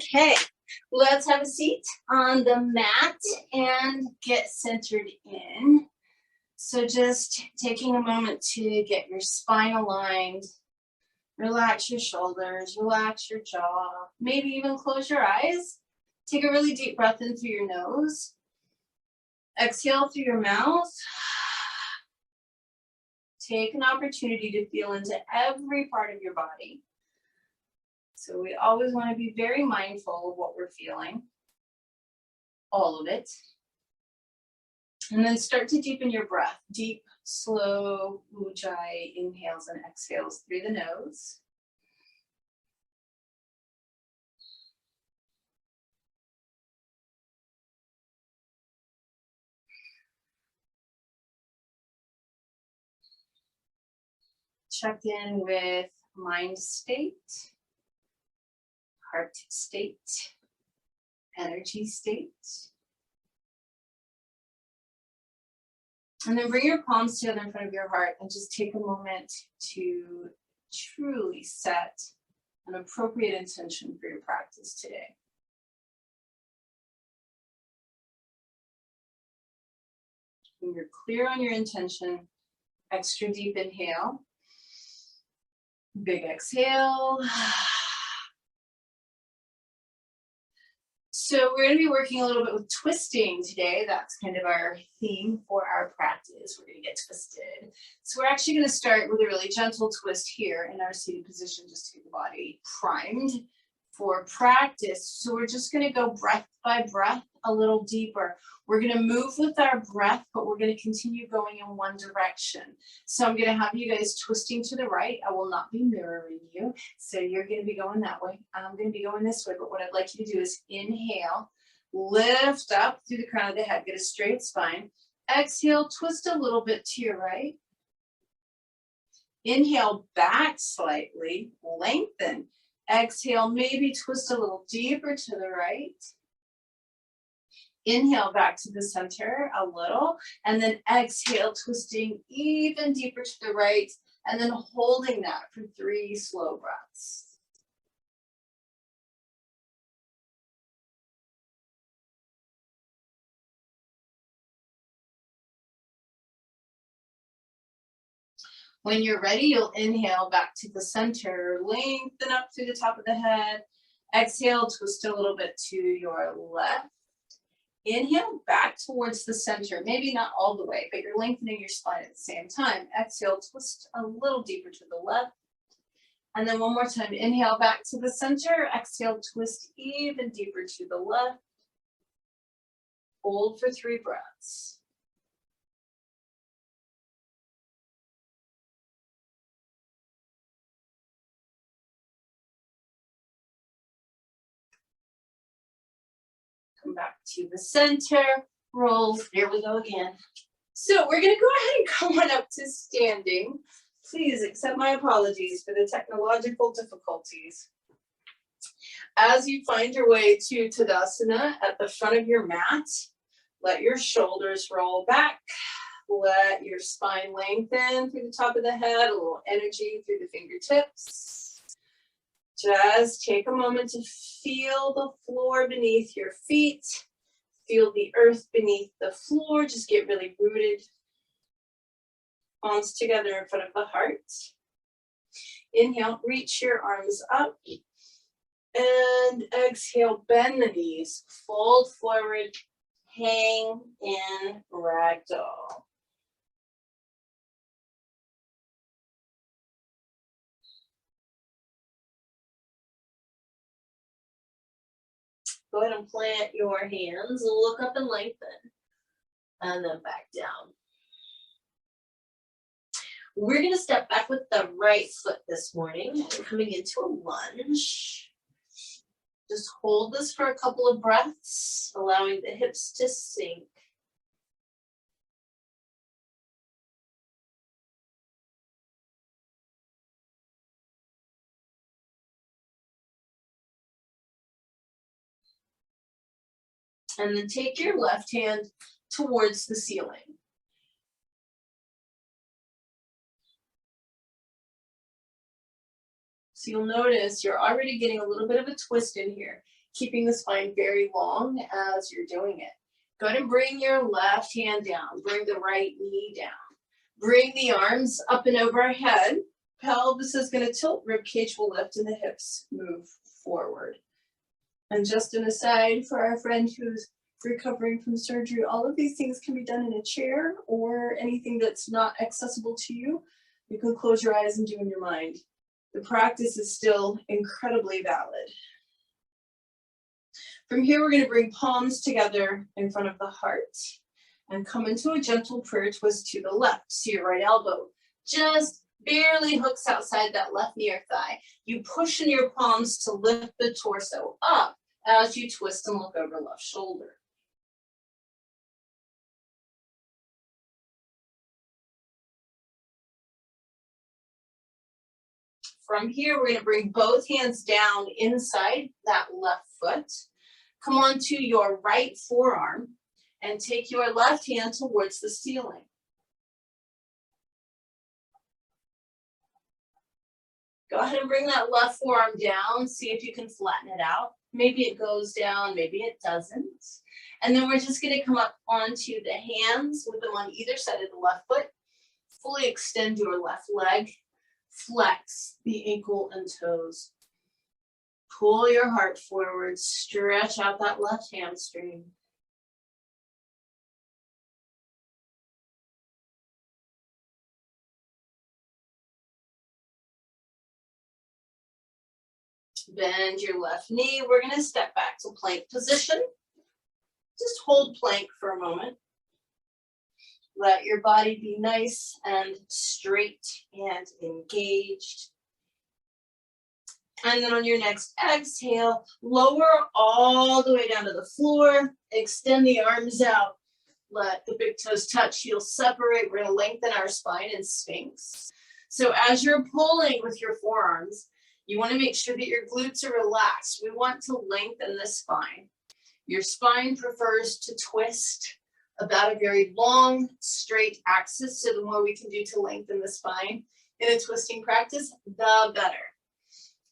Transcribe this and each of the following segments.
Okay, let's have a seat on the mat and get centered in. So just taking a moment to get your spine aligned, relax your shoulders, relax your jaw, maybe even close your eyes. Take a really deep breath in through your nose. Exhale through your mouth. Take an opportunity to feel into every part of your body. So we always want to be very mindful of what we're feeling, all of it. And then start to deepen your breath. Deep, slow ujjayi inhales and exhales through the nose. Check in with mind state, heart state, energy state. And then bring your palms together in front of your heart and just take a moment to truly set an appropriate intention for your practice today. When you're clear on your intention, extra deep inhale, big exhale. So we're going to be working a little bit with twisting today. That's kind of our theme for our practice. We're going to get twisted. So we're actually going to start with a really gentle twist here in our seated position, just to get the body primed for practice. So we're just going to go breath by breath a little deeper. We're going to move with our breath, but we're going to continue going in one direction. So I'm going to have you guys twisting to the right. I will not be mirroring you. So you're going to be going that way. I'm going to be going this way. But what I'd like you to do is inhale, lift up through the crown of the head, get a straight spine. Exhale, twist a little bit to your right. Inhale, back slightly, lengthen. Exhale, maybe twist a little deeper to the right. Inhale back to the center a little, and then exhale, twisting even deeper to the right, and then holding that for 3 slow breaths. When you're ready, you'll inhale back to the center, lengthen up through the top of the head. Exhale, twist a little bit to your left. Inhale back towards the center, maybe not all the way, but you're lengthening your spine at the same time. Exhale, twist a little deeper to the left. And then one more time, inhale back to the center. Exhale, twist even deeper to the left. Hold for 3 breaths. Come back to the center, roll, there we go again. So we're gonna go ahead and come on up to standing. Please accept my apologies for the technological difficulties. As you find your way to Tadasana at the front of your mat, let your shoulders roll back, let your spine lengthen through the top of the head, a little energy through the fingertips. Just take a moment to feel the floor beneath your feet. Feel the earth beneath the floor. Just get really rooted. Palms together in front of the heart. Inhale, reach your arms up. And exhale, bend the knees. Fold forward, hang in ragdoll. Go ahead and plant your hands, look up and lengthen, and then back down. We're going to step back with the right foot this morning, coming into a lunge. Just hold this for a couple of breaths, allowing the hips to sink. And then take your left hand towards the ceiling. So you'll notice you're already getting a little bit of a twist in here. keeping the spine very long as you're doing it. Go ahead and bring your left hand down. Bring the right knee down. Bring the arms up and overhead. Pelvis is going to tilt. Rib cage will lift and the hips move forward. And just an aside for our friend who's recovering from surgery, all of these things can be done in a chair or anything that's not accessible to you. You can close your eyes and do in your mind. The practice is still incredibly valid. From here, we're going to bring palms together in front of the heart and come into a gentle prayer twist to the left. So your right elbow just barely hooks outside that left knee or thigh. You push in your palms to lift the torso up as you twist and look over left shoulder. From here, we're going to bring both hands down inside that left foot. Come onto your right forearm and take your left hand towards the ceiling. Go ahead and bring that left forearm down. See if you can flatten it out. Maybe it goes down, maybe it doesn't. And then we're just going to come up onto the hands with them on either side of the left foot. Fully extend your left leg. Flex the ankle and toes. Pull your heart forward. Stretch out that left hamstring. Bend your left knee. We're going to step back to plank position. Just hold plank for a moment. Let your body be nice and straight and engaged. And then on your next exhale, lower all the way down to the floor. Extend the arms out. Let the big toes touch, heels separate. We're going to lengthen our spine in Sphinx. So as you're pulling with your forearms, you want to make sure that your glutes are relaxed. We want to lengthen the spine. Your spine prefers to twist about a very long, straight axis. So the more we can do to lengthen the spine in a twisting practice, the better.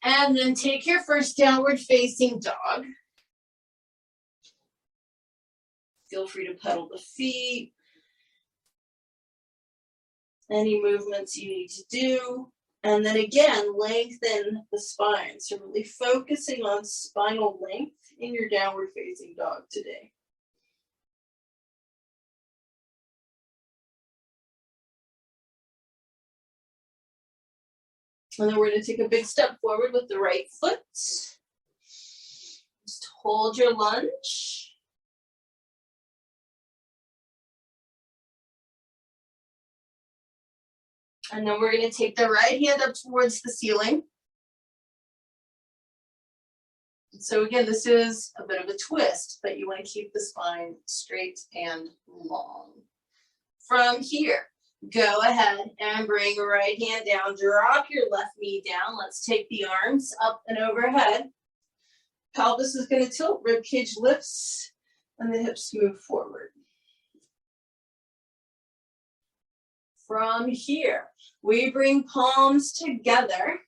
And then take your first downward facing dog. Feel free to pedal the feet. Any movements you need to do. And then again, lengthen the spine. So really focusing on spinal length in your downward facing dog today. And then we're going to take a big step forward with the right foot. Just hold your lunge. And then we're going to take the right hand up towards the ceiling. So again, this is a bit of a twist, but you want to keep the spine straight and long. From here, go ahead and bring your right hand down. Drop your left knee down. Let's take the arms up and overhead. Pelvis is going to tilt, rib cage lifts, and the hips move forward. From here, we bring palms together,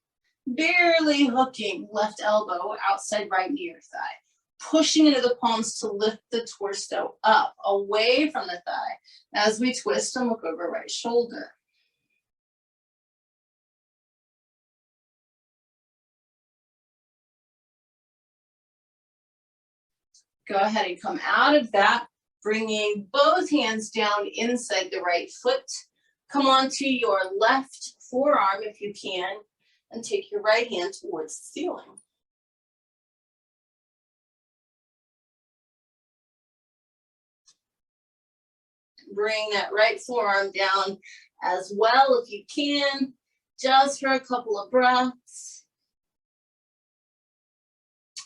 barely hooking left elbow outside right knee or thigh. Pushing into the palms to lift the torso up, away from the thigh, as we twist and look over right shoulder. Go ahead and come out of that, bringing both hands down inside the right foot. Come onto your left forearm if you can, and take your right hand towards the ceiling. Bring that right forearm down as well if you can, just for a couple of breaths.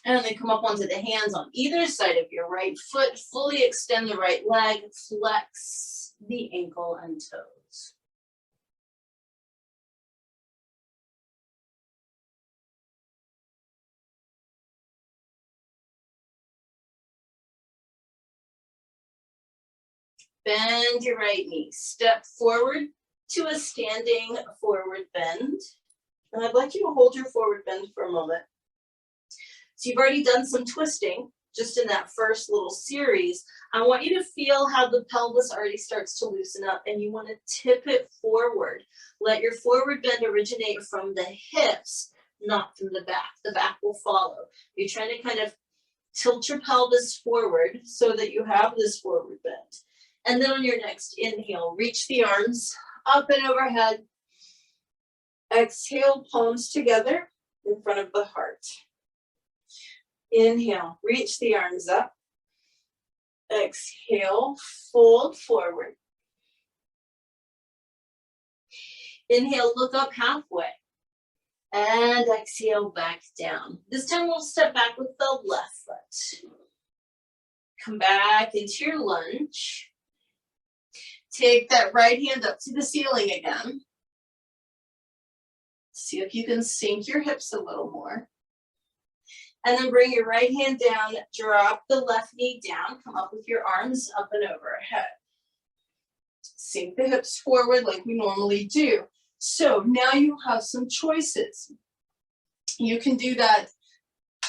And then come up onto the hands on either side of your right foot. Fully extend the right leg, flex the ankle and toes. Bend your right knee. Step forward to a standing forward bend. And I'd like you to hold your forward bend for a moment. So you've already done some twisting just in that first little series. I want you to feel how the pelvis already starts to loosen up, and you want to tip it forward. Let your forward bend originate from the hips, not from the back. The back will follow. You're trying to kind of tilt your pelvis forward so that you have this forward bend. And then on your next inhale, reach the arms up and overhead. Exhale, palms together in front of the heart. Inhale, reach the arms up. Exhale, fold forward. Inhale, look up halfway. And exhale, back down. This time we'll step back with the left foot. Come back into your lunge. Take that right hand up to the ceiling again. See if you can sink your hips a little more. And then bring your right hand down, drop the left knee down, come up with your arms up and overhead. Sink the hips forward like we normally do. So now you have some choices. You can do that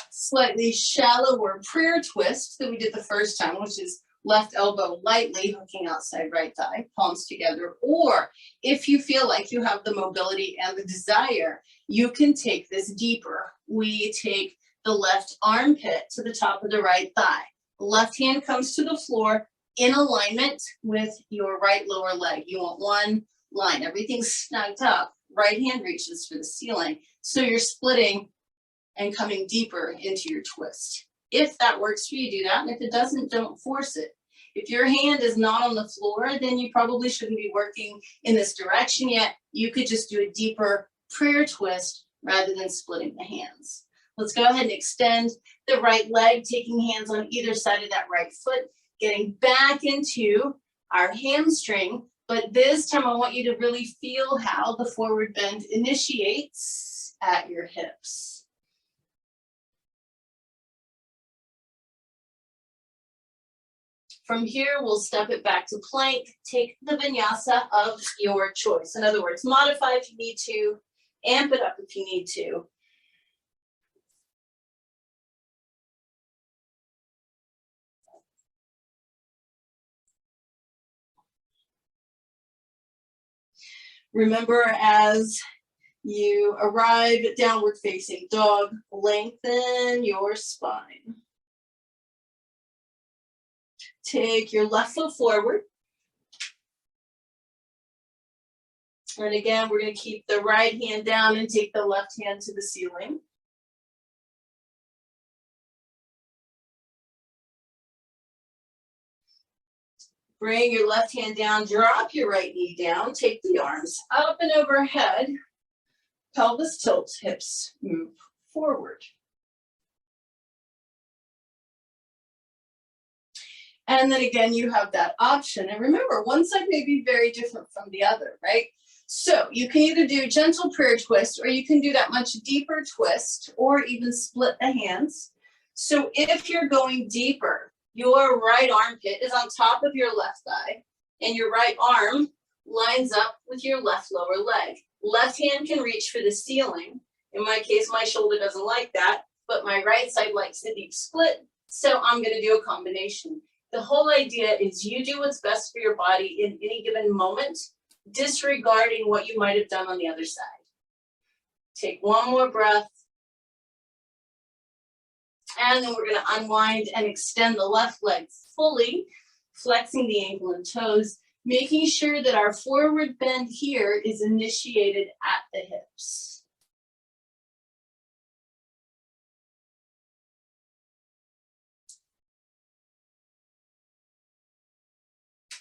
slightly shallower prayer twist that we did the first time, which is left elbow lightly hooking outside right thigh, palms together. Or if you feel like you have the mobility and the desire, you can take this deeper. We take the left armpit to the top of the right thigh. Left hand comes to the floor in alignment with your right lower leg. You want one line. Everything's snugged up. Right hand reaches for the ceiling. So you're splitting and coming deeper into your twist. If that works for you, do that. And if it doesn't, don't force it. If your hand is not on the floor, then you probably shouldn't be working in this direction yet. You could just do a deeper prayer twist rather than splitting the hands. Let's go ahead and extend the right leg, taking hands on either side of that right foot, getting back into our hamstring. But this time I want you to really feel how the forward bend initiates at your hips. From here, we'll step it back to plank. Take the vinyasa of your choice. In other words, modify if you need to, amp it up if you need to. Remember, as you arrive at downward facing dog, lengthen your spine. Take your left foot forward. And again, we're going to keep the right hand down and take the left hand to the ceiling. Bring your left hand down, drop your right knee down, take the arms up and overhead. Pelvis tilts, hips move forward. And then again, you have that option. And remember, one side may be very different from the other, right? So you can either do gentle prayer twist, or you can do that much deeper twist, or even split the hands. So if you're going deeper, your right armpit is on top of your left thigh, and your right arm lines up with your left lower leg. Left hand can reach for the ceiling. In my case, my shoulder doesn't like that, but my right side likes the deep split, so I'm going to do a combination. The whole idea is you do what's best for your body in any given moment, disregarding what you might have done on the other side. Take one more breath. And then we're going to unwind and extend the left leg fully, flexing the ankle and toes, making sure that our forward bend here is initiated at the hips.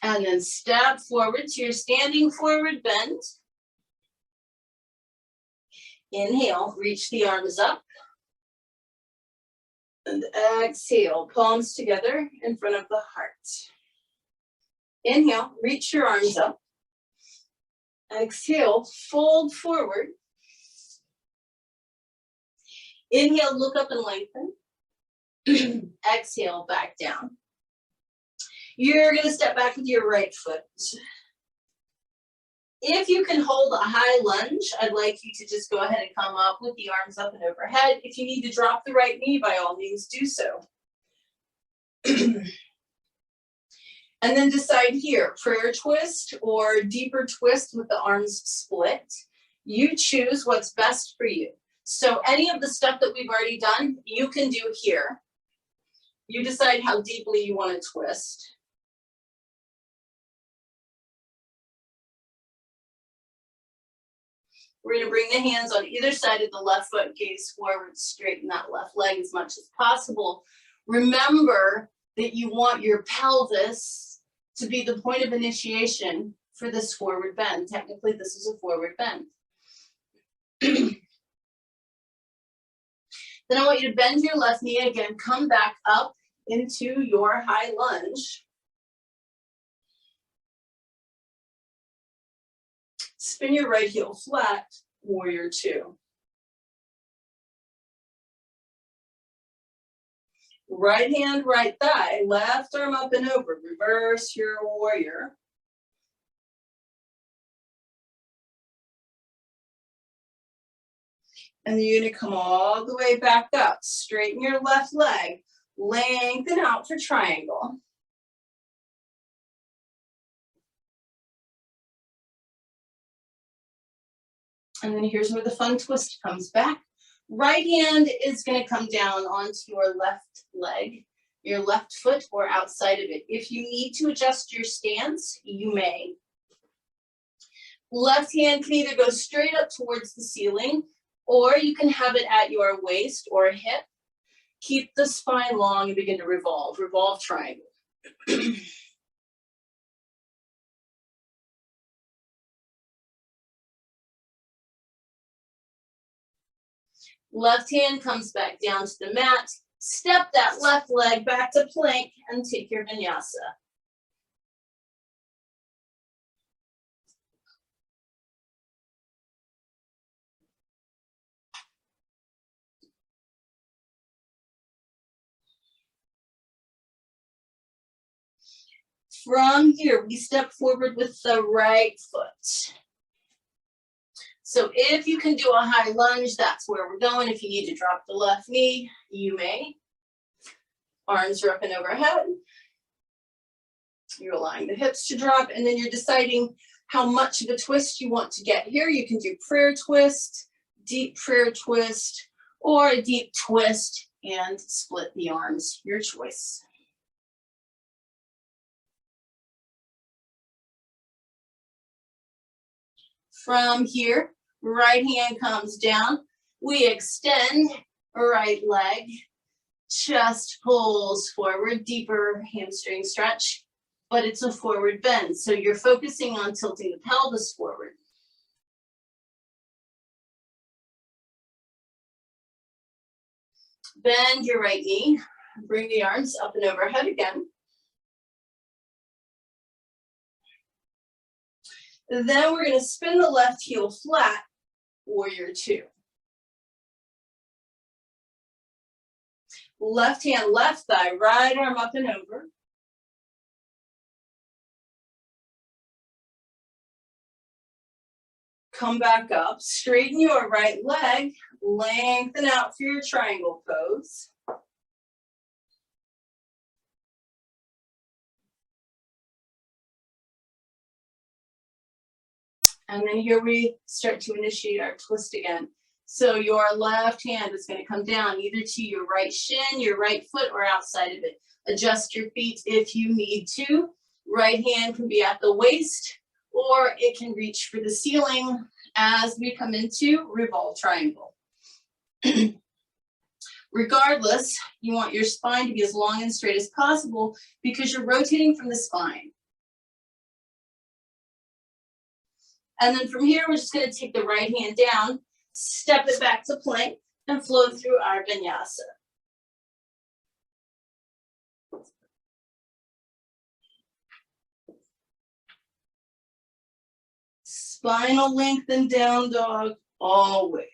And then step forward to your standing forward bend. Inhale, reach the arms up. And exhale, palms together in front of the heart. Inhale, reach your arms up. Exhale, fold forward. Inhale, look up and lengthen. Exhale, back down. You're going to step back with your right foot. If you can hold a high lunge, I'd like you to just go ahead and come up with the arms up and overhead. If you need to drop the right knee, by all means do so. And then decide here, prayer twist or deeper twist with the arms split. You choose what's best for you. So any of the stuff that we've already done, you can do here. You decide how deeply you want to twist. We're going to bring the hands on either side of the left foot, gaze forward, straighten that left leg as much as possible. Remember that you want your pelvis to be the point of initiation for this forward bend. Technically, this is a forward bend. Then I want you to bend your left knee again, come back up into your high lunge. Spin your right heel flat, warrior two. Right hand, right thigh, left arm up and over, reverse your warrior. And then you're gonna come all the way back up, straighten your left leg, lengthen out for triangle. And then here's where the fun twist comes back. Right hand is going to come down onto your left leg, your left foot, or outside of it. If you need to adjust your stance, you may. Left hand can either go straight up towards the ceiling, or you can have it at your waist or hip. Keep the spine long and begin to revolve. Revolve triangle. Left hand comes back down to the mat. Step that left leg back to plank and take your vinyasa. From here, we step forward with the right foot. So if you can do a high lunge, that's where we're going. If you need to drop the left knee, you may. Arms are up and overhead. You're allowing the hips to drop, and then you're deciding how much of a twist you want to get here. You can do prayer twist, deep prayer twist, or a deep twist and split the arms, your choice. From here, right hand comes down. We extend right leg, chest pulls forward, deeper hamstring stretch, but it's a forward bend. So you're focusing on tilting the pelvis forward. Bend your right knee, bring the arms up and overhead again. Then we're going to spin the left heel flat, warrior two. Left hand, left thigh, right arm up and over. Come back up, straighten your right leg, lengthen out for your triangle pose. And then here we start to initiate our twist again. So your left hand is going to come down either to your right shin, your right foot, or outside of it. Adjust your feet if you need to. Right hand can be at the waist, or it can reach for the ceiling as we come into revolve triangle. Regardless, you want your spine to be as long and straight as possible because you're rotating from the spine. And then from here, we're just going to take the right hand down, step it back to plank, and flow through our vinyasa. Spinal lengthen down dog, always.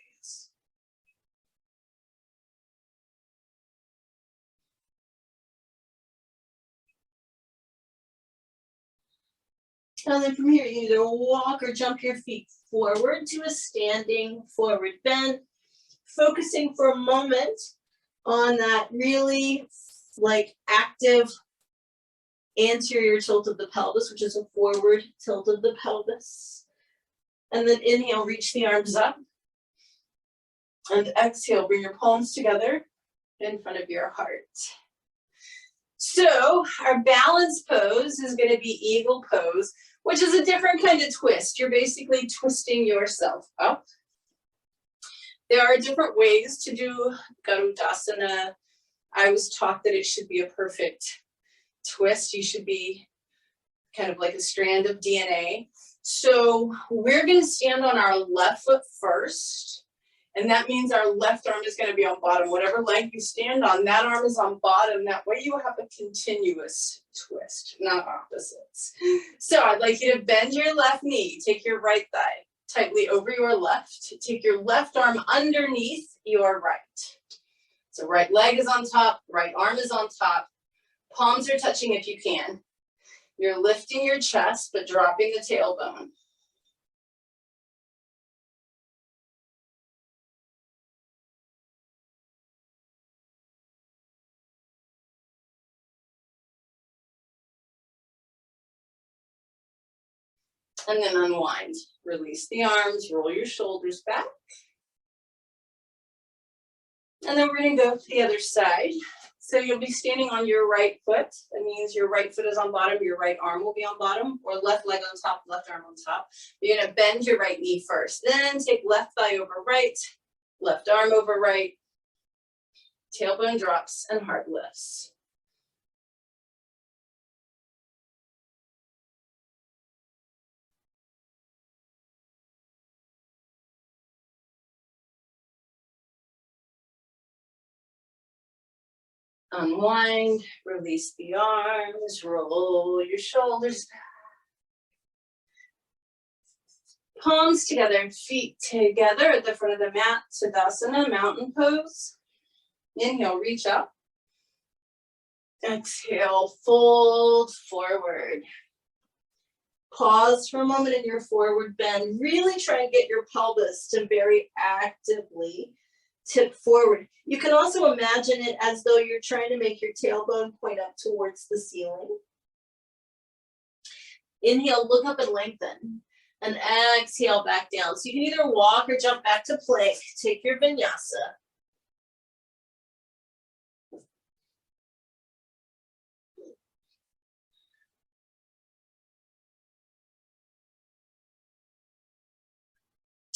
And then from here, you either walk or jump your feet forward to a standing forward bend, focusing for a moment on that really like active anterior tilt of the pelvis, which is a forward tilt of the pelvis. And then inhale, reach the arms up. And exhale, bring your palms together in front of your heart. So our balance pose is going to be eagle pose, which is a different kind of twist. You're basically twisting yourself up. There are different ways to do Garudasana. I was taught that it should be a perfect twist. You should be kind of like a strand of DNA. So we're going to stand on our left foot first. And that means our left arm is going to be on bottom. Whatever leg you stand on, that arm is on bottom. That way you have a continuous twist, not opposites. So I'd like you to bend your left knee. Take your right thigh tightly over your left. Take your left arm underneath your right. So right leg is on top, right arm is on top. Palms are touching if you can. You're lifting your chest, but dropping the tailbone. And then unwind. Release the arms, roll your shoulders back. And then we're going to go to the other side. So you'll be standing on your right foot. That means your right foot is on bottom, your right arm will be on bottom, or left leg on top, left arm on top. You're going to bend your right knee first. Then take left thigh over right, left arm over right. Tailbone drops and heart lifts. Unwind, release the arms, roll your shoulders back. Palms together, feet together at the front of the mat, Tadasana, mountain pose. Inhale, reach up. Exhale, fold forward. Pause for a moment in your forward bend. Really try and get your pelvis to very actively tip forward. You can also imagine it as though you're trying to make your tailbone point up towards the ceiling. Inhale, look up and lengthen. And exhale back down. So you can either walk or jump back to plank. Take your vinyasa.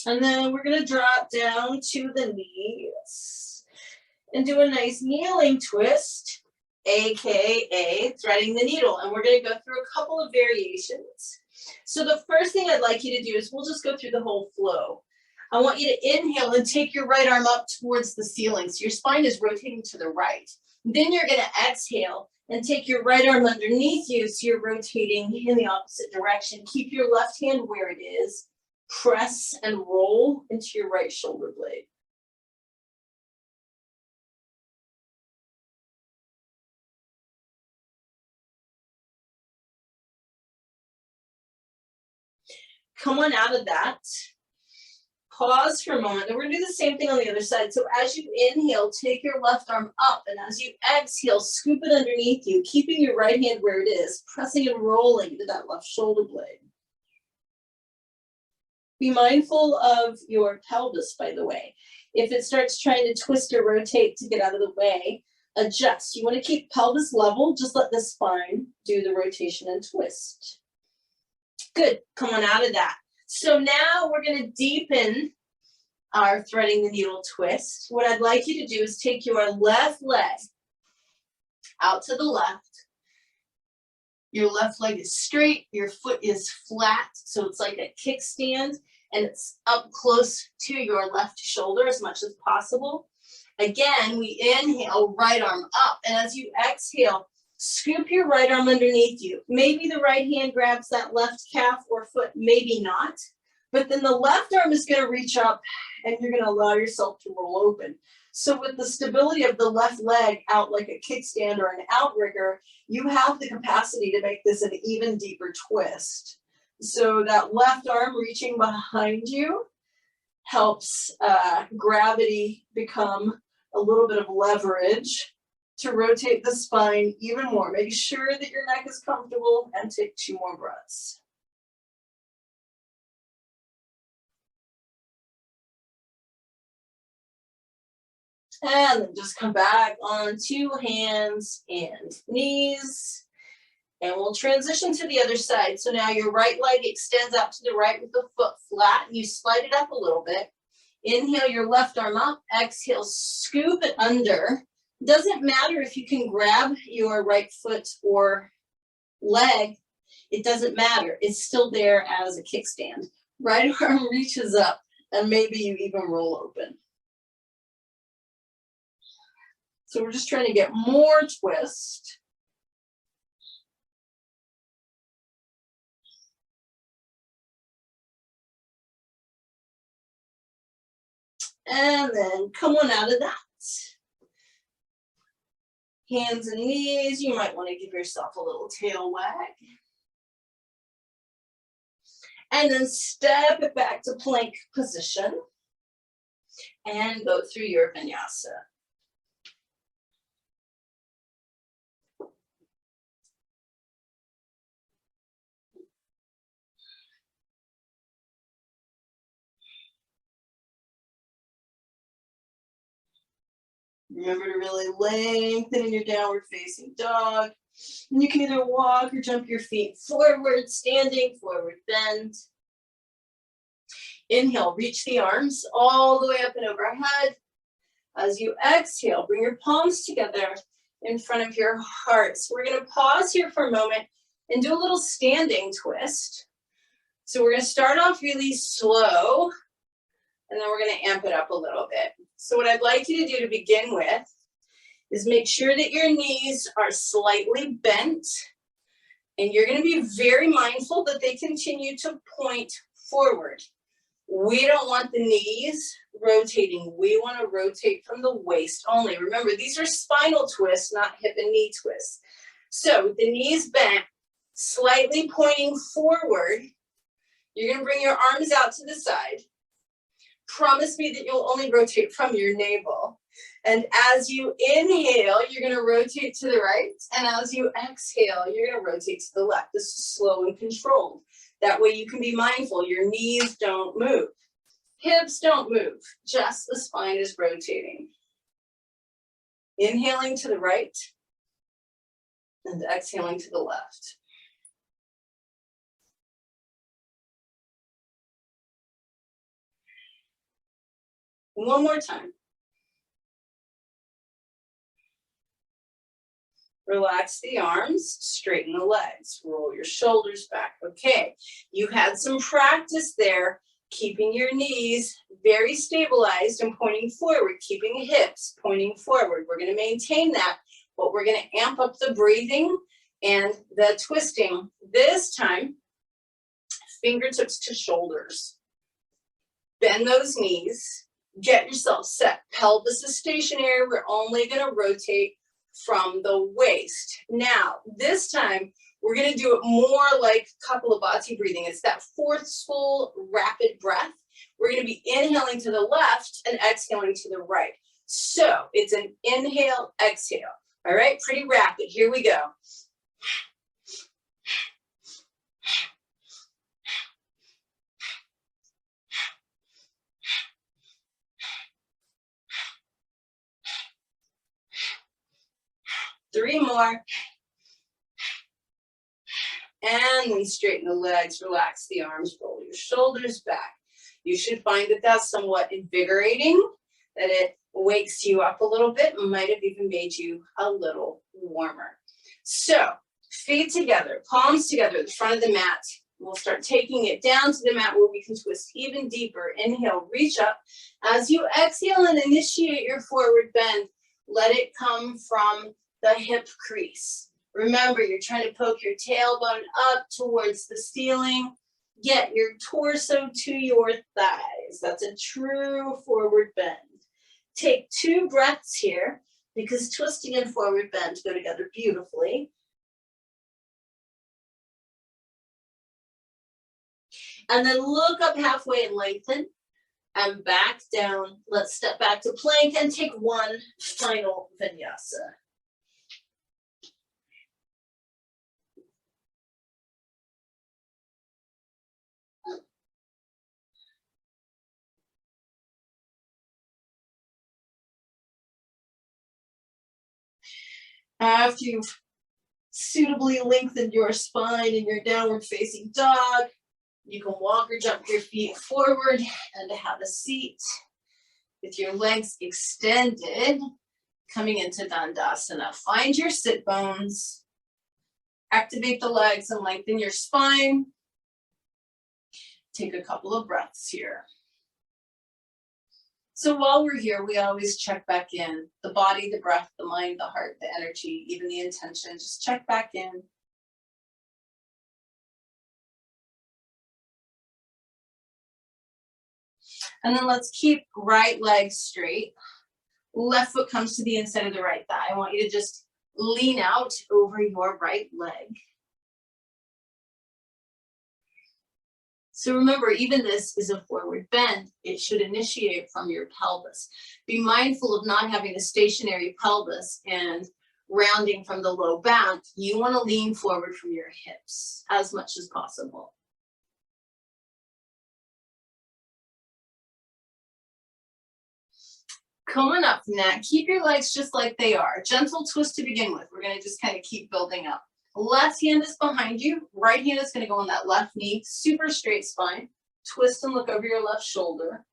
And then we're going to drop down to the knees and do a nice kneeling twist, AKA threading the needle. And we're going to go through a couple of variations. So the first thing I'd like you to do is we'll just go through the whole flow. I want you to inhale and take your right arm up towards the ceiling. So your spine is rotating to the right. Then you're going to exhale and take your right arm underneath you so you're rotating in the opposite direction. Keep your left hand where it is. Press and roll into your right shoulder blade. Come on out of that. Pause for a moment. And we're going to do the same thing on the other side. So as you inhale, take your left arm up. And as you exhale, scoop it underneath you, keeping your right hand where it is, pressing and rolling to that left shoulder blade. Be mindful of your pelvis, by the way. If it starts trying to twist or rotate to get out of the way, adjust. You want to keep pelvis level. Just let the spine do the rotation and twist. Good. Come on out of that. So now we're going to deepen our threading the needle twist. What I'd like you to do is take your left leg out to the left. Your left leg is straight, your foot is flat, so it's like a kickstand, and it's up close to your left shoulder as much as possible. Again, we inhale, right arm up, and as you exhale, scoop your right arm underneath you. Maybe the right hand grabs that left calf or foot, maybe not, but then the left arm is going to reach up, and you're going to allow yourself to roll open. So with the stability of the left leg out like a kickstand or an outrigger, you have the capacity to make this an even deeper twist. So that left arm reaching behind you helps gravity become a little bit of leverage to rotate the spine even more. Make sure that your neck is comfortable and take 2 more breaths. And then just come back on 2 hands and knees. And we'll transition to the other side. So now your right leg extends out to the right with the foot flat. You slide it up a little bit. Inhale your left arm up. Exhale, scoop it under. Doesn't matter if you can grab your right foot or leg. It doesn't matter. It's still there as a kickstand. Right arm reaches up and maybe you even roll open. So we're just trying to get more twist. And then come on out of that. Hands and knees, you might want to give yourself a little tail wag. And then step it back to plank position and go through your vinyasa. Remember to really lengthen in your downward facing dog. And you can either walk or jump your feet forward, standing, forward bend. Inhale, reach the arms all the way up and overhead. As you exhale, bring your palms together in front of your heart. So we're gonna pause here for a moment and do a little standing twist. So we're gonna start off really slow, and then we're gonna amp it up a little bit. So what I'd like you to do to begin with is make sure that your knees are slightly bent, and you're gonna be very mindful that they continue to point forward. We don't want the knees rotating. We wanna rotate from the waist only. Remember, these are spinal twists, not hip and knee twists. So with the knees bent, slightly pointing forward, you're gonna bring your arms out to the side. Promise me that you'll only rotate from your navel. And as you inhale, you're gonna rotate to the right. And as you exhale, you're gonna rotate to the left. This is slow and controlled. That way you can be mindful, your knees don't move. Hips don't move, just the spine is rotating. Inhaling to the right and exhaling to the left. One more time. Relax the arms, straighten the legs, roll your shoulders back. Okay, you had some practice there, keeping your knees very stabilized and pointing forward, keeping the hips pointing forward. We're gonna maintain that, but we're gonna amp up the breathing and the twisting. This time, fingertips to shoulders. Bend those knees, get yourself set. Pelvis is stationary, we're only gonna rotate from the waist. Now, this time, we're gonna do it more like Kapalabhati breathing. It's that forceful, rapid breath. We're gonna be inhaling to the left and exhaling to the right. So, it's an inhale, exhale. All right, pretty rapid, here we go. Three more. And then straighten the legs, relax the arms, roll your shoulders back. You should find that that's somewhat invigorating, that it wakes you up a little bit, might have even made you a little warmer. So, feet together, palms together at the front of the mat. We'll start taking it down to the mat where we can twist even deeper. Inhale, reach up. As you exhale and initiate your forward bend, let it come from the hip crease. Remember, you're trying to poke your tailbone up towards the ceiling. Get your torso to your thighs. That's a true forward bend. Take 2 breaths here because twisting and forward bend go together beautifully. And then look up halfway and lengthen. And back down. Let's step back to plank and take one final vinyasa. After you've suitably lengthened your spine in your downward facing dog, you can walk or jump your feet forward and have a seat with your legs extended, coming into Dandasana. Find your sit bones, activate the legs and lengthen your spine. Take a couple of breaths here. So while we're here, we always check back in. The body, the breath, the mind, the heart, the energy, even the intention. Just check back in. And then let's keep right leg straight. Left foot comes to the inside of the right thigh. I want you to just lean out over your right leg. So remember, even this is a forward bend. It should initiate from your pelvis. Be mindful of not having a stationary pelvis and rounding from the low back. You want to lean forward from your hips as much as possible. Coming up next, keep your legs just like they are. Gentle twist to begin with. We're going to just kind of keep building up. Left hand is behind you. Right hand is going to go on that left knee. Super straight spine. Twist and look over your left shoulder.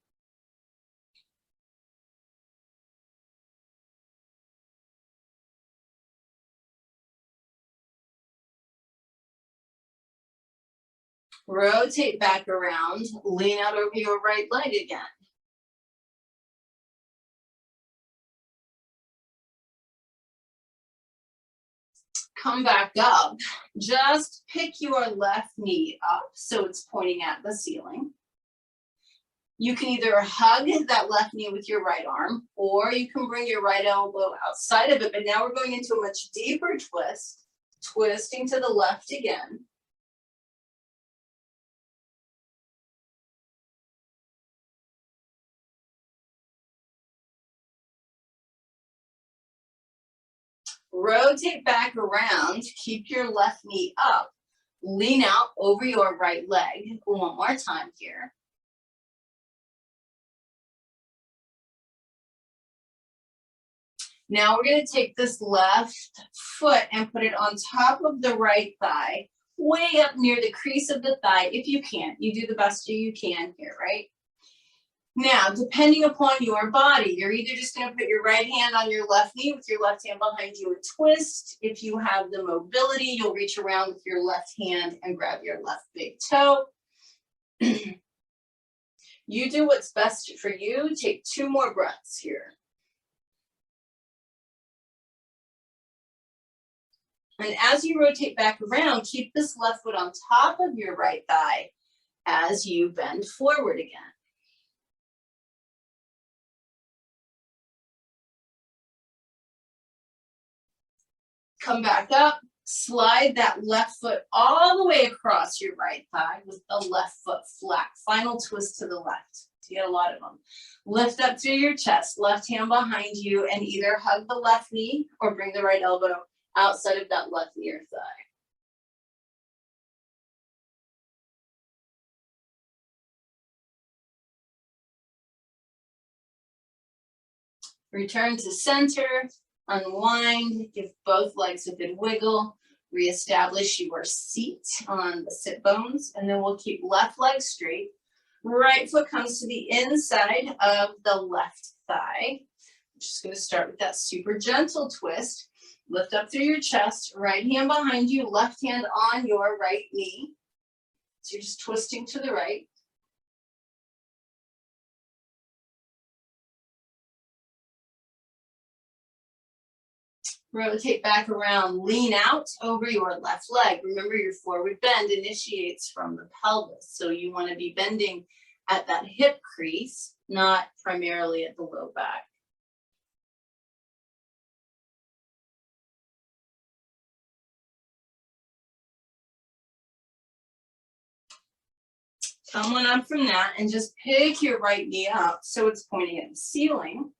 Rotate back around. Lean out over your right leg again. Come back up. Just pick your left knee up so it's pointing at the ceiling. You can either hug that left knee with your right arm, or you can bring your right elbow outside of it. But now we're going into a much deeper twist, twisting to the left again. Rotate back around, keep your left knee up, lean out over your right leg. One more time here. Now we're going to take this left foot and put it on top of the right thigh, way up near the crease of the thigh if you can. You do the best you can here, right? Now, depending upon your body, you're either just going to put your right hand on your left knee with your left hand behind you and twist. If you have the mobility, you'll reach around with your left hand and grab your left big toe. You do what's best for you. Take 2 more breaths here. And as you rotate back around, keep this left foot on top of your right thigh as you bend forward again. Come back up, slide that left foot all the way across your right thigh with the left foot flat. Final twist to the left. So you get a lot of them. Lift up through your chest, left hand behind you, and either hug the left knee or bring the right elbow outside of that left near thigh. Return to center, unwind, give both legs a good wiggle, reestablish your seat on the sit bones, and then we'll keep left leg straight. Right foot comes to the inside of the left thigh. I'm just going to start with that super gentle twist. Lift up through your chest, right hand behind you, left hand on your right knee. So you're just twisting to the right. Rotate back around, lean out over your left leg. Remember, your forward bend initiates from the pelvis. So you want to be bending at that hip crease, not primarily at the low back. Come on up from that and just pick your right knee up so it's pointing at the ceiling.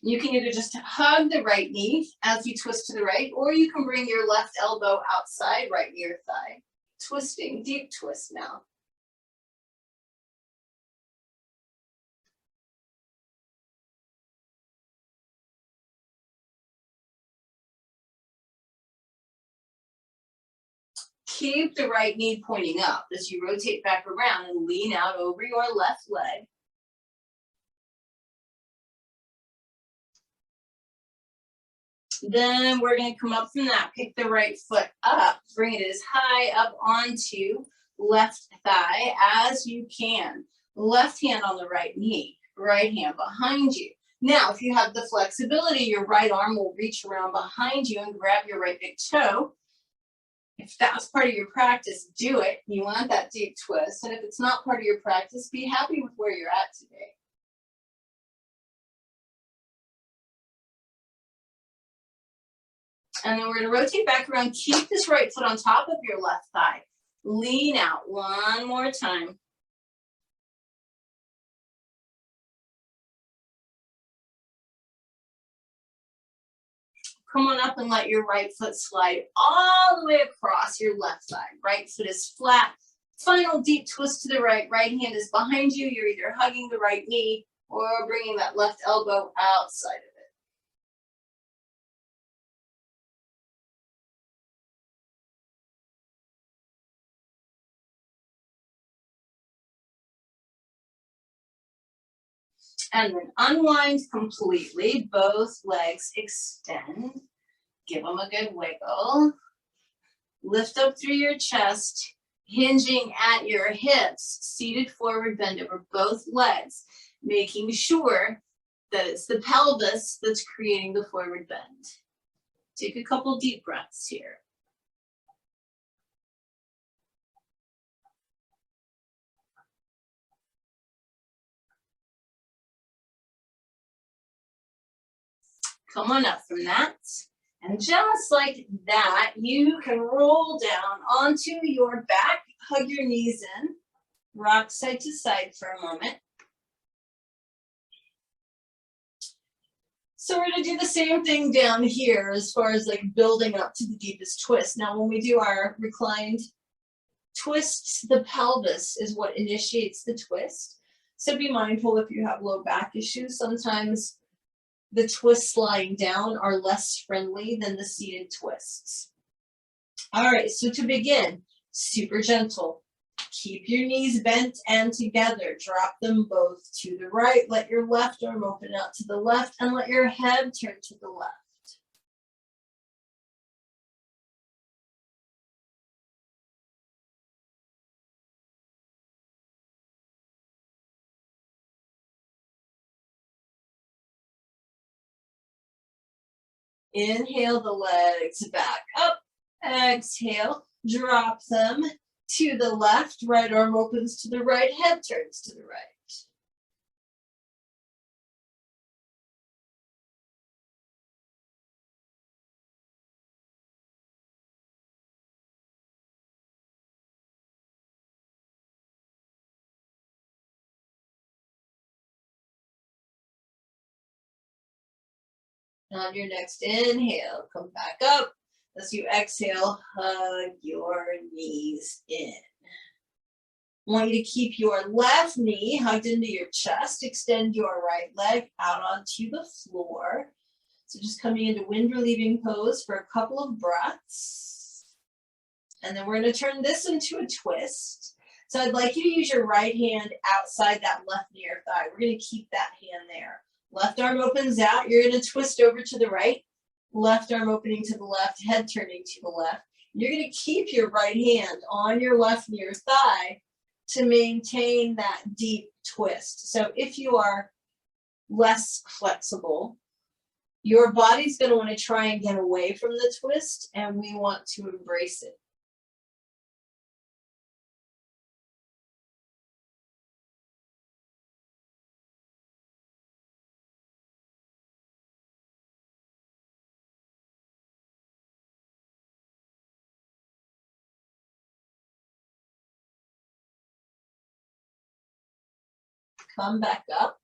You can either just hug the right knee as you twist to the right, or you can bring your left elbow outside right near thigh. Twisting, deep twist now. Keep the right knee pointing up as you rotate back around and lean out over your left leg. Then we're going to come up from that, pick the right foot up, bring it as high up onto left thigh as you can. Left hand on the right knee, right hand behind you. Now, if you have the flexibility, your right arm will reach around behind you and grab your right big toe. If that's part of your practice, do it. You want that deep twist. And if it's not part of your practice, be happy with where you're at today. And then we're going to rotate back around. Keep this right foot on top of your left thigh. Lean out one more time. Come on up and let your right foot slide all the way across your left thigh. Right foot is flat. Final deep twist to the right. Right hand is behind you. You're either hugging the right knee or bringing that left elbow outside of it. And then unwind completely. Both legs extend. Give them a good wiggle. Lift up through your chest, hinging at your hips. Seated forward bend over both legs, making sure that it's the pelvis that's creating the forward bend. Take a couple deep breaths here. Come on up from that. And just like that, you can roll down onto your back, hug your knees in, rock side to side for a moment. So we're gonna do the same thing down here as far as like building up to the deepest twist. Now, when we do our reclined twists, the pelvis is what initiates the twist. So be mindful if you have low back issues. Sometimes the twists lying down are less friendly than the seated twists. All right, so to begin, super gentle. Keep your knees bent and together. Drop them both to the right. Let your left arm open out to the left and let your head turn to the left. Inhale the legs back up. Exhale, drop them to the left. Right arm opens to the right, head turns to the right. On your next inhale, come back up. As you exhale, hug your knees in. I want you to keep your left knee hugged into your chest. Extend your right leg out onto the floor. So just coming into wind relieving pose for a couple of breaths. And then we're going to turn this into a twist. So I'd like you to use your right hand outside that left near thigh. We're going to keep that hand there. Left arm opens out. You're going to twist over to the right. Left arm opening to the left, head turning to the left. You're going to keep your right hand on your left near thigh to maintain that deep twist. So if you are less flexible, your body's going to want to try and get away from the twist, and we want to embrace it. come back up.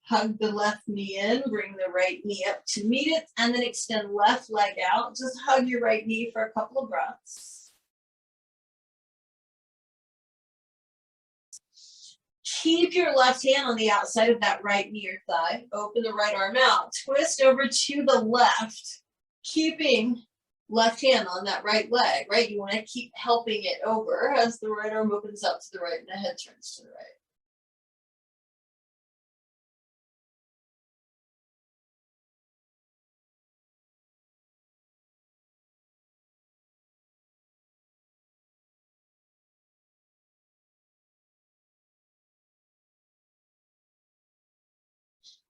Hug the left knee in, bring the right knee up to meet it, and then extend left leg out. Just hug your right knee for a couple of breaths. Keep your left hand on the outside of that right knee or thigh. Open the right arm out. Twist over to the left, keeping left hand on that right leg, right? You want to keep helping it over as the right arm opens up to the right and the head turns to the right.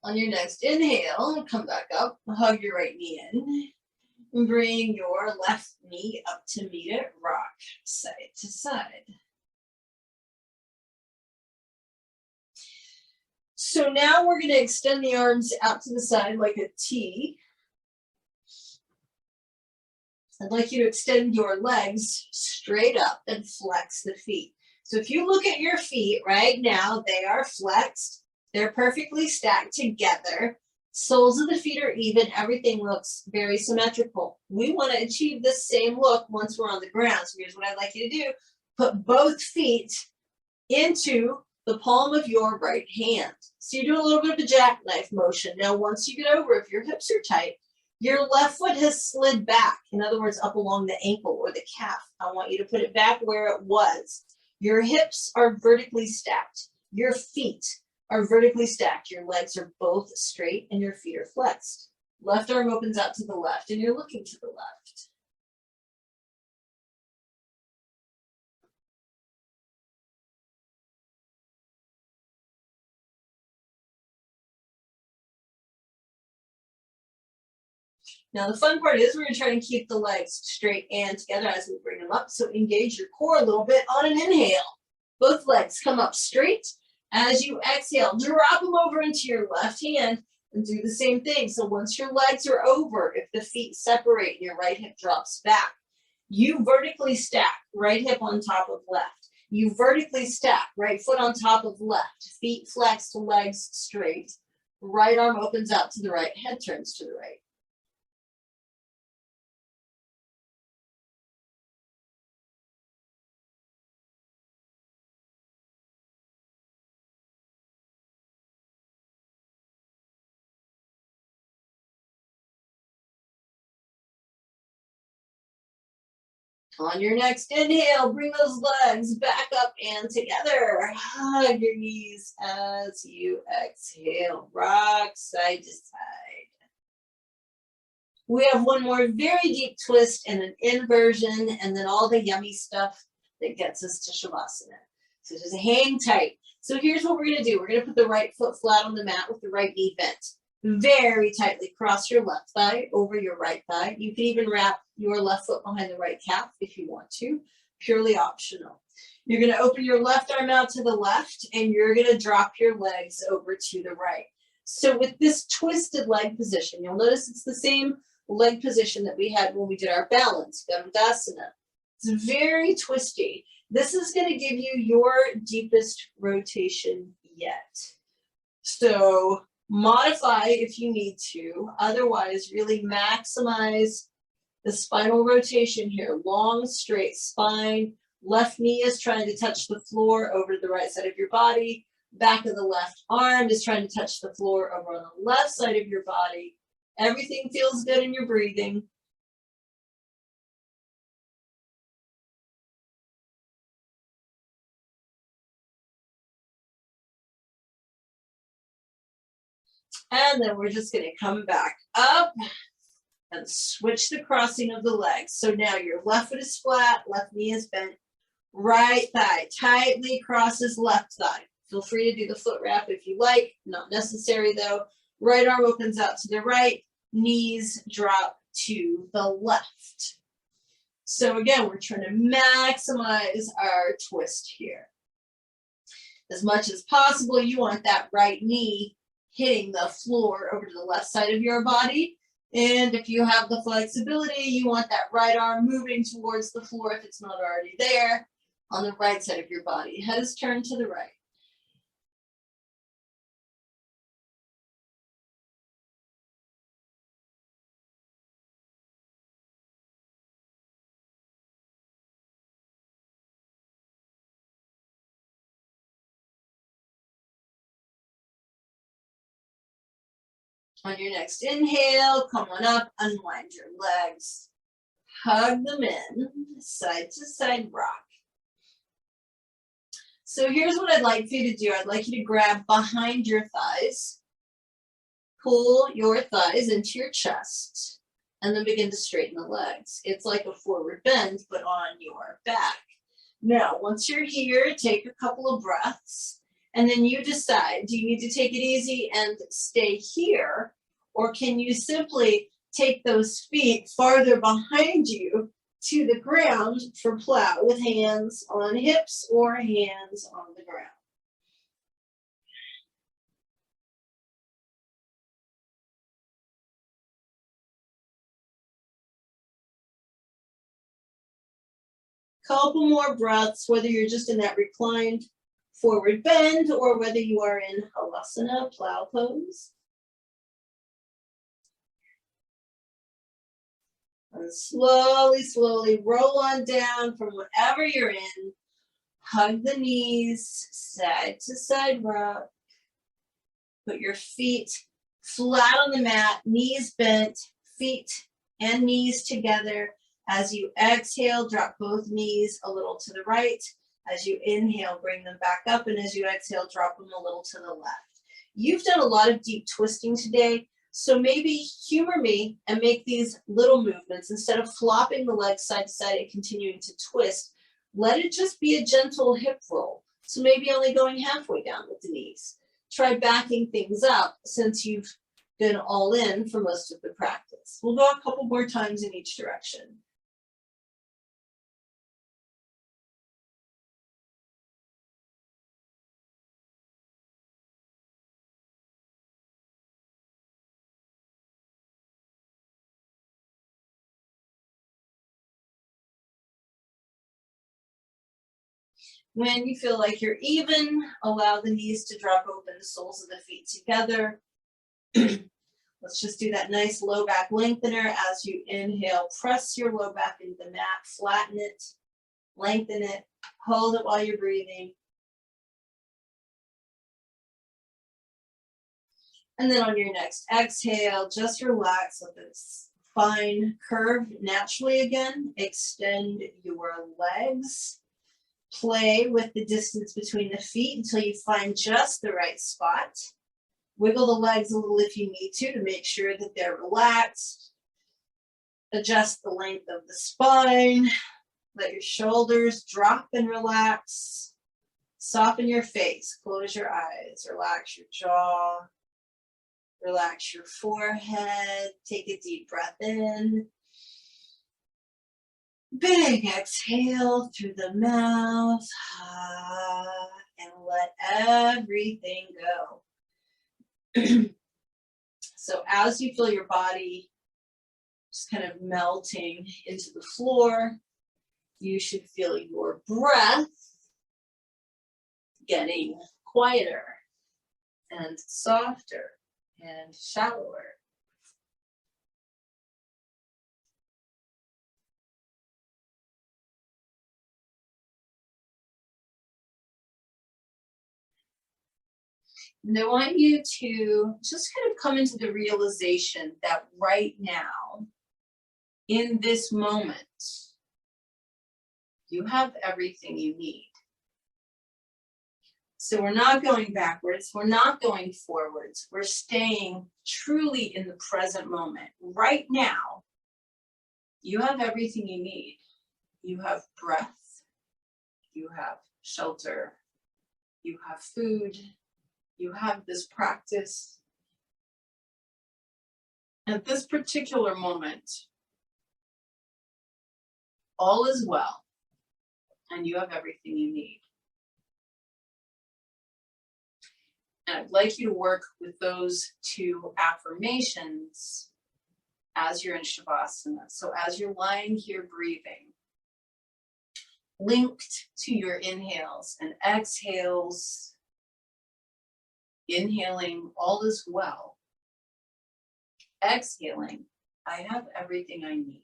On your next inhale, come back up, hug your right knee in, and bring your left knee up to meet it, rock side to side. So now we're going to extend the arms out to the side like a T. I'd like you to extend your legs straight up and flex the feet. So if you look at your feet right now, they are flexed. They're perfectly stacked together. Soles of the feet are even. Everything looks very symmetrical. We want to achieve this same look once we're on the ground. So here's what I'd like you to do. Put both feet into the palm of your right hand. So you do a little bit of a jackknife motion. Now, once you get over, if your hips are tight, your left foot has slid back. In other words, up along the ankle or the calf. I want you to put it back where it was. Your hips are vertically stacked. Your feet are vertically stacked. Your legs are both straight and your feet are flexed. Left arm opens out to the left and you're looking to the left. Now the fun part is we're going to try and keep the legs straight and together as we bring them up. So engage your core a little bit on an inhale. Both legs come up straight. As you exhale, drop them over into your left hand and do the same thing. So once your legs are over, if the feet separate and your right hip drops back, you vertically stack right hip on top of left. You vertically stack right foot on top of left. Feet flexed, legs straight. Right arm opens out to the right, head turns to the right. On your next inhale, bring those legs back up and together. Hug your knees as you exhale. Rock side to side. We have one more very deep twist and an inversion, and then all the yummy stuff that gets us to Shavasana. So just hang tight. So here's what we're going to do. We're going to put the right foot flat on the mat with the right knee bent. Very tightly cross your left thigh over your right thigh. You can even wrap your left foot behind the right calf if you want to, purely optional. You're going to open your left arm out to the left and you're going to drop your legs over to the right. So with this twisted leg position, you'll notice it's the same leg position that we had when we did our balance, Garudasana. It's very twisty. This is going to give you your deepest rotation yet. So modify if you need to, otherwise really maximize the spinal rotation here. Long, straight spine, left knee is trying to touch the floor over to the right side of your body, back of the left arm is trying to touch the floor over on the left side of your body. Everything feels good in your breathing. And then we're just going to come back up and switch the crossing of the legs. So now your left foot is flat, left knee is bent, right thigh tightly crosses left thigh. Feel free to do the foot wrap if you like, not necessary though. Right arm opens out to the right, knees drop to the left. So again, we're trying to maximize our twist here. As much as possible, you want that right knee hitting the floor over to the left side of your body. And if you have the flexibility, you want that right arm moving towards the floor if it's not already there on the right side of your body. Head is turned to the right. On your next inhale, come on up, unwind your legs, hug them in, side to side rock. So here's what I'd like for you to do. I'd like you to grab behind your thighs, pull your thighs into your chest, and then begin to straighten the legs. It's like a forward bend, but on your back. Now, once you're here, take a couple of breaths, and then you decide, do you need to take it easy and stay here, or can you simply take those feet farther behind you to the ground for plow with hands on hips or hands on the ground? Couple more breaths, whether you're just in that reclined forward bend or whether you are in Halasana, plow pose. And slowly, slowly roll on down from whatever you're in. Hug the knees, side to side rock. Put your feet flat on the mat, knees bent, feet and knees together. As you exhale, drop both knees a little to the right. As you inhale, bring them back up. And as you exhale, drop them a little to the left. You've done a lot of deep twisting today. So maybe humor me and make these little movements. Instead of flopping the legs side to side and continuing to twist, let it just be a gentle hip roll. So maybe only going halfway down with the knees. Try backing things up since you've been all in for most of the practice. We'll go a couple more times in each direction. When you feel like you're even, allow the knees to drop open, the soles of the feet together. Let's just do that nice low back lengthener as you inhale. Press your low back into the mat, flatten it, lengthen it, hold it while you're breathing. And then on your next exhale, just relax, let the spine curve naturally again. Extend your legs. Play with the distance between the feet until you find just the right spot. Wiggle the legs a little if you need to make sure that they're relaxed. Adjust the length of the spine. Let your shoulders drop and relax. Soften your face. Close your eyes. Relax your jaw. Relax your forehead. Take a deep breath in. Big exhale through the mouth. And let everything go. So as you feel your body just kind of melting into the floor, you should feel your breath getting quieter and softer and shallower. And I want you to just kind of come into the realization that right now, in this moment, you have everything you need. So we're not going backwards, we're not going forwards, we're staying truly in the present moment. Right now, you have everything you need. You have breath, you have shelter, you have food, you have this practice. At this particular moment, all is well, and you have everything you need. And I'd like you to work with those two affirmations as you're in Shavasana. So as you're lying here breathing, linked to your inhales and exhales, inhaling, all is well. Exhaling, I have everything I need.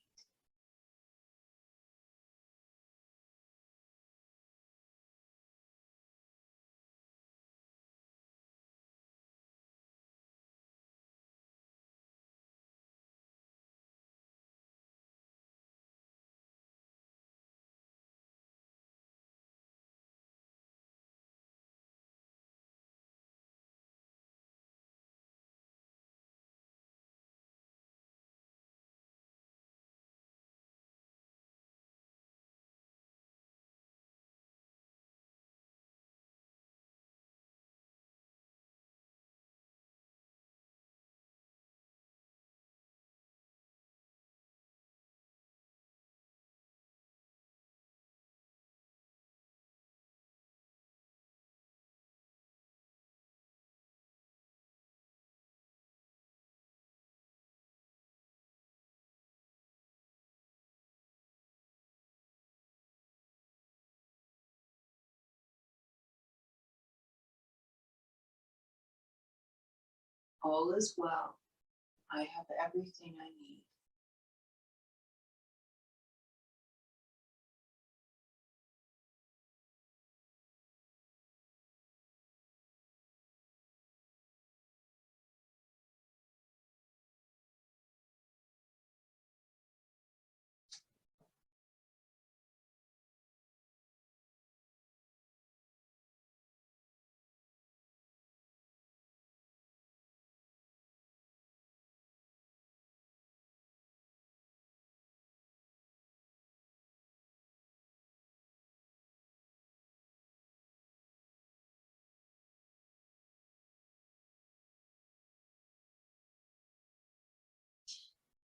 All is well. I have everything I need.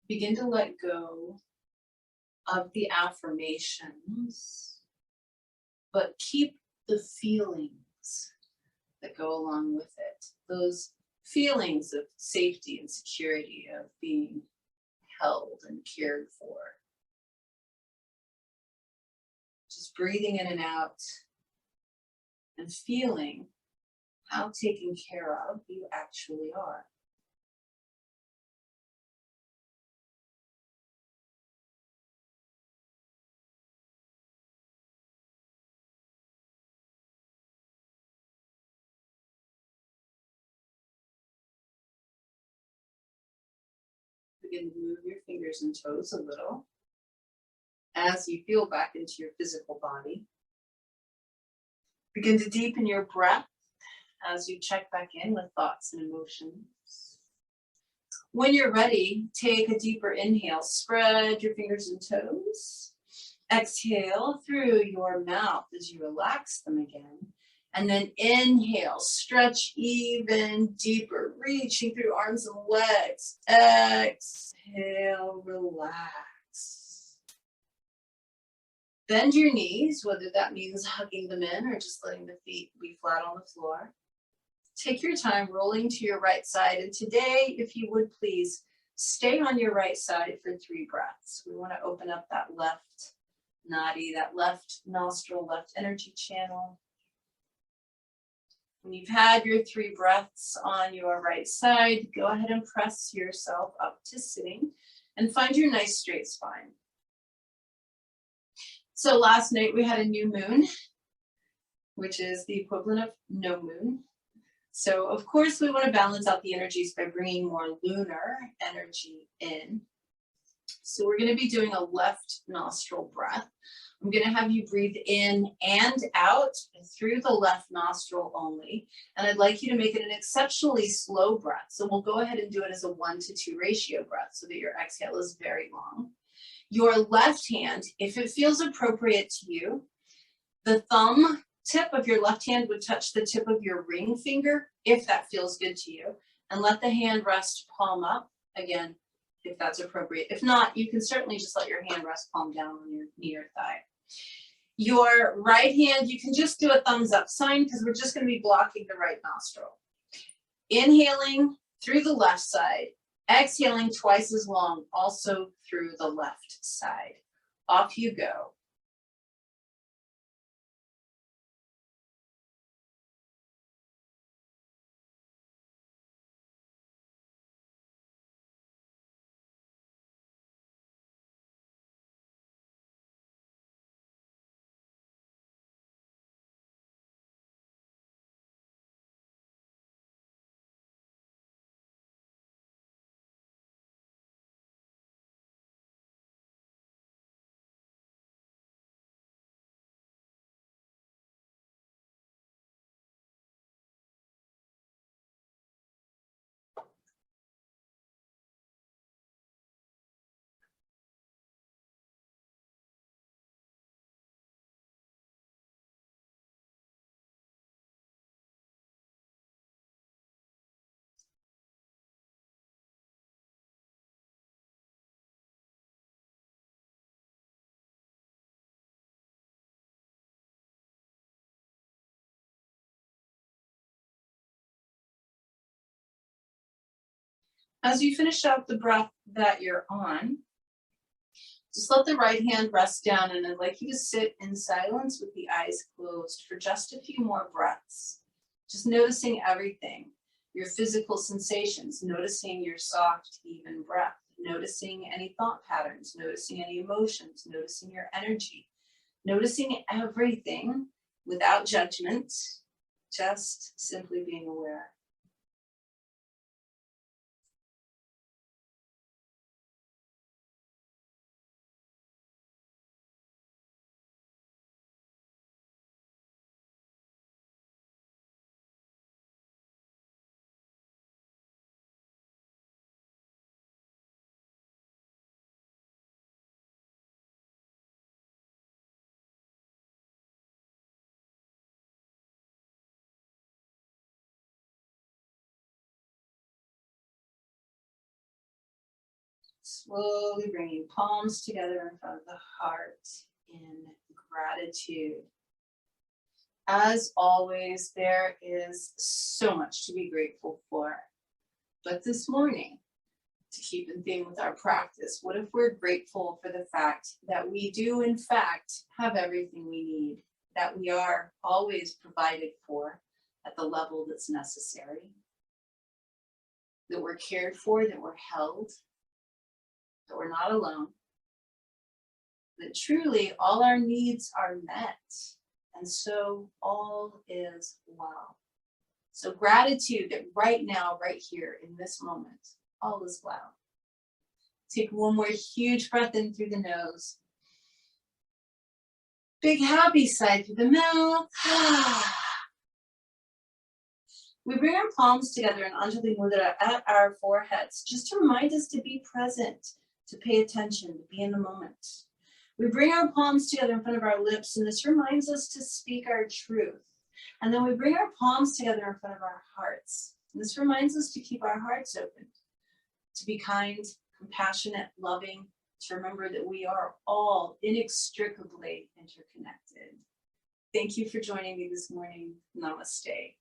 Begin to let go of the affirmations, but keep the feelings that go along with it. Those feelings of safety and security, of being held and cared for. Just breathing in and out and feeling how taken care of you actually are. Begin to move your fingers and toes a little as you feel back into your physical body. Begin to deepen your breath as you check back in with thoughts and emotions. When you're ready, take a deeper inhale. Spread your fingers and toes. Exhale through your mouth as you relax them again. And then inhale, stretch even deeper, reaching through arms and legs. Exhale, relax. Bend your knees, whether that means hugging them in or just letting the feet be flat on the floor. Take your time rolling to your right side. And today, if you would please, stay on your right side for 3 breaths. We want to open up that left nadi, that left nostril, left energy channel. When you've had your 3 breaths on your right side, go ahead and press yourself up to sitting and find your nice straight spine. So last night we had a new moon, which is the equivalent of no moon. So of course we want to balance out the energies by bringing more lunar energy in. So we're going to be doing a left nostril breath. I'm going to have you breathe in and out through the left nostril only. And I'd like you to make it an exceptionally slow breath. So we'll go ahead and do it as a 1-to-2 ratio breath so that your exhale is very long. Your left hand, if it feels appropriate to you, the thumb tip of your left hand would touch the tip of your ring finger, if that feels good to you. And let the hand rest palm up, again, if that's appropriate. If not, you can certainly just let your hand rest palm down on your knee or thigh. Your right hand, you can just do a thumbs up sign because we're just going to be blocking the right nostril. Inhaling through the left side, exhaling twice as long, also through the left side. Off you go. As you finish out the breath that you're on, just let the right hand rest down, and I'd like you to sit in silence with the eyes closed for just a few more breaths. Just noticing everything, your physical sensations, noticing your soft, even breath, noticing any thought patterns, noticing any emotions, noticing your energy, noticing everything without judgment, just simply being aware. Slowly bringing palms together in front of the heart in gratitude. As always, there is so much to be grateful for. But this morning, to keep in theme with our practice, what if we're grateful for the fact that we do in fact have everything we need, that we are always provided for at the level that's necessary, that we're cared for, that we're held, that we're not alone, that truly all our needs are met, and so all is well. So gratitude that right now, right here in this moment, all is well. Take one more huge breath in through the nose. Big happy sigh through the mouth. We bring our palms together in Anjali Mudra at our foreheads, just to remind us to be present, to pay attention, to be in the moment. We bring our palms together in front of our lips, and this reminds us to speak our truth. And then we bring our palms together in front of our hearts. And this reminds us to keep our hearts open, to be kind, compassionate, loving, to remember that we are all inextricably interconnected. Thank you for joining me this morning. Namaste.